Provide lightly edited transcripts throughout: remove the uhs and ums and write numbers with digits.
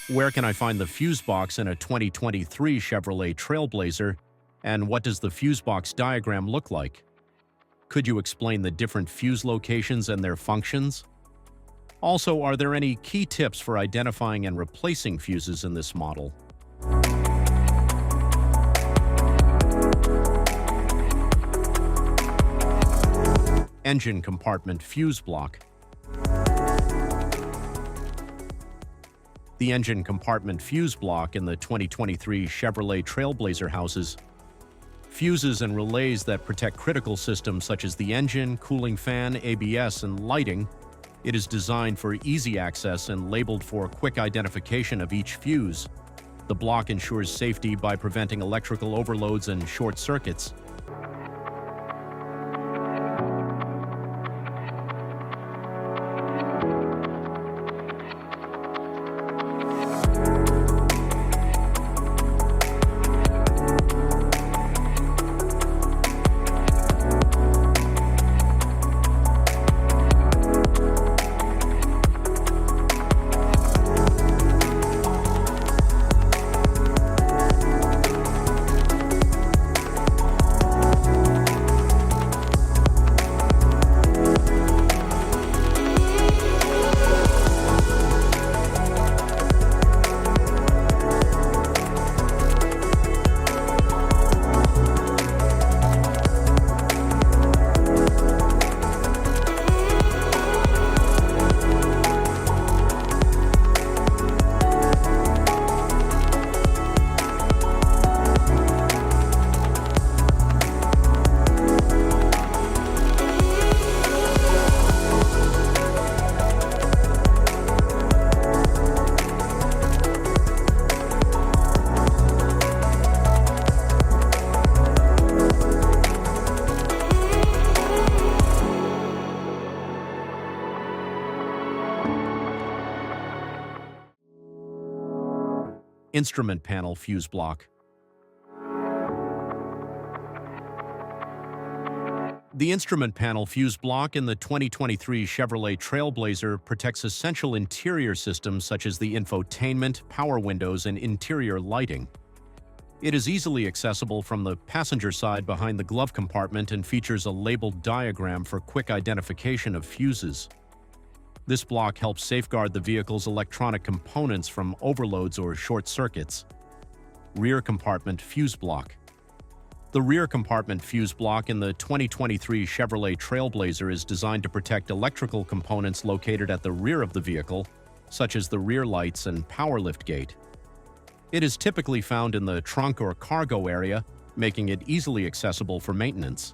Where can I find the fuse box in a 2023 Chevrolet Trailblazer, and what does the fuse box diagram look like? Could you explain the different fuse locations and their functions? Also, are there any key tips for identifying and replacing fuses in this model? Engine compartment fuse block. The engine compartment fuse block in the 2023 Chevrolet Trailblazer houses fuses and relays that protect critical systems such as the engine, cooling fan, ABS, and lighting. It is designed for easy access and labeled for quick identification of each fuse. The block ensures safety by preventing electrical overloads and short circuits. Instrument panel fuse block. The instrument panel fuse block in the 2023 Chevrolet Trailblazer protects essential interior systems such as the infotainment, power windows, and interior lighting. It is easily accessible from the passenger side behind the glove compartment and features a labeled diagram for quick identification of fuses. This block helps safeguard the vehicle's electronic components from overloads or short circuits. Rear compartment fuse block. The rear compartment fuse block in the 2023 Chevrolet Trailblazer is designed to protect electrical components located at the rear of the vehicle, such as the rear lights and power liftgate. It is typically found in the trunk or cargo area, making it easily accessible for maintenance.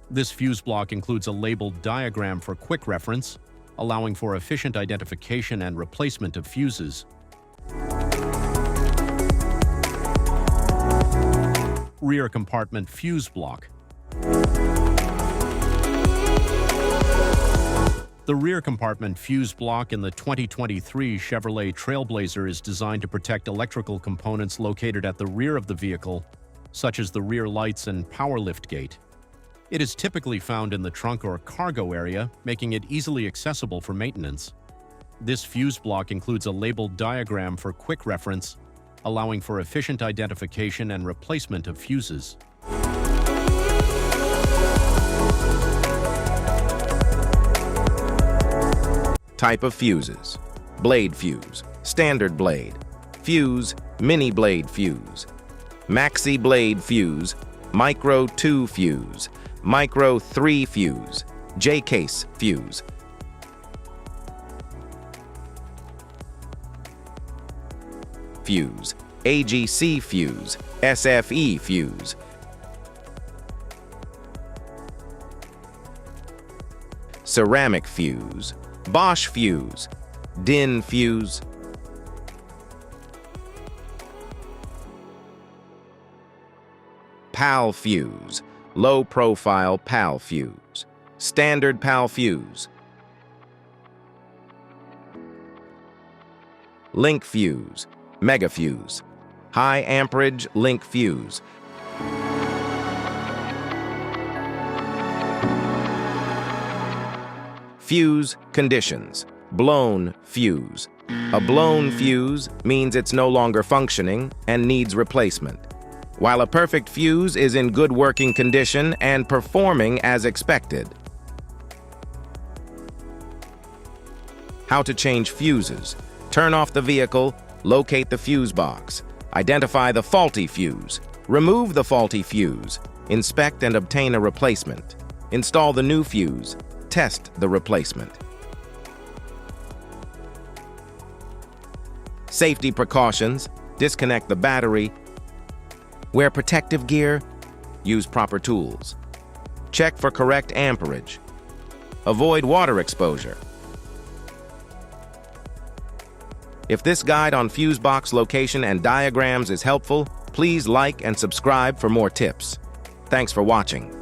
This fuse block includes a labeled diagram for quick reference, allowing for efficient identification and replacement of fuses. Rear compartment fuse block. The rear compartment fuse block in the 2023 Chevrolet Trailblazer is designed to protect electrical components located at the rear of the vehicle, such as the rear lights and power liftgate. It is typically found in the trunk or cargo area, making it easily accessible for maintenance. This fuse block includes a labeled diagram for quick reference, allowing for efficient identification and replacement of fuses. Type of fuses: blade fuse, standard blade, fuse, mini blade fuse, maxi blade fuse, micro 2 fuse, micro 3 fuse, J-case fuse. Fuse, AGC fuse, SFE fuse. Ceramic fuse, Bosch fuse, DIN fuse. PAL fuse, low profile PAL fuse, standard PAL fuse. Link fuse, mega fuse, high amperage link fuse. Fuse conditions: Blown fuse. A blown fuse means it's no longer functioning and needs replacement, while a perfect fuse is in good working condition and performing as expected. How to change fuses. Turn off the vehicle, locate the fuse box, identify the faulty fuse, remove the faulty fuse, inspect and obtain a replacement, install the new fuse, test the replacement. Safety precautions. Disconnect the battery. Wear protective gear. Use proper tools. Check for correct amperage. Avoid water exposure. If this guide on fuse box location and diagrams is helpful, please like and subscribe for more tips. Thanks for watching.